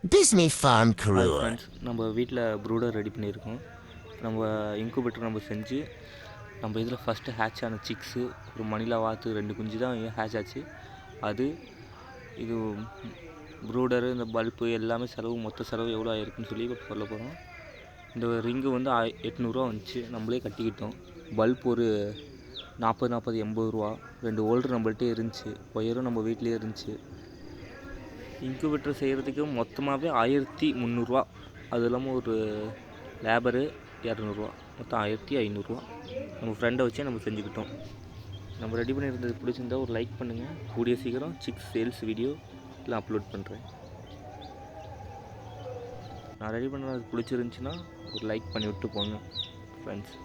Disney Farm hi Crew. Friends, நம்ம வீட்டில் brooder ready பண்ணியிருக்கோம். நம்ம இன்குபேட்டர் நம்ம செஞ்சு நம்ம இதில் ஃபஸ்ட்டு ஹேட்ச் ஆன சிக்ஸு ஒரு மணிலா வாத்து 2 குஞ்சு தான் ஹேட்ச் ஆச்சு. அது இது ப்ரூடரு இந்த பல்பு எல்லாமே செலவு, மொத்த செலவு எவ்வளோ ஆயிருக்குன்னு சொல்லி இப்போ சொல்ல போகிறோம். இந்த ரிங்கு வந்து 800 வந்துச்சு, நம்மளே கட்டிக்கிட்டோம். பல்ப் ஒரு 40 80 ரூபா. 2 ஹோல்டர் நம்மள்ட்டே இருந்துச்சு, ஒயரும் நம்ம வீட்டிலே இருந்துச்சு. இன்குபேட்டர் செய்கிறதுக்கு மொத்தமாகவே 1300 அது இல்லாமல் ஒரு லேபரு 200 மொத்தம் 1500. நம்ம ஃப்ரெண்டை வச்சே நம்ம செஞ்சுக்கிட்டோம். நம்ம ரெடி பண்ணியிருந்தது பிடிச்சிருந்தா ஒரு லைக் பண்ணுங்கள். கூடிய சீக்கிரம் சிக்ஸ் சேல்ஸ் வீடியோ எல்லாம் அப்லோட் பண்ணுறேன். நான் ரெடி பண்ணுறது பிடிச்சிருந்துச்சின்னா ஒரு லைக் பண்ணி விட்டு போங்க ஃப்ரெண்ட்ஸ்.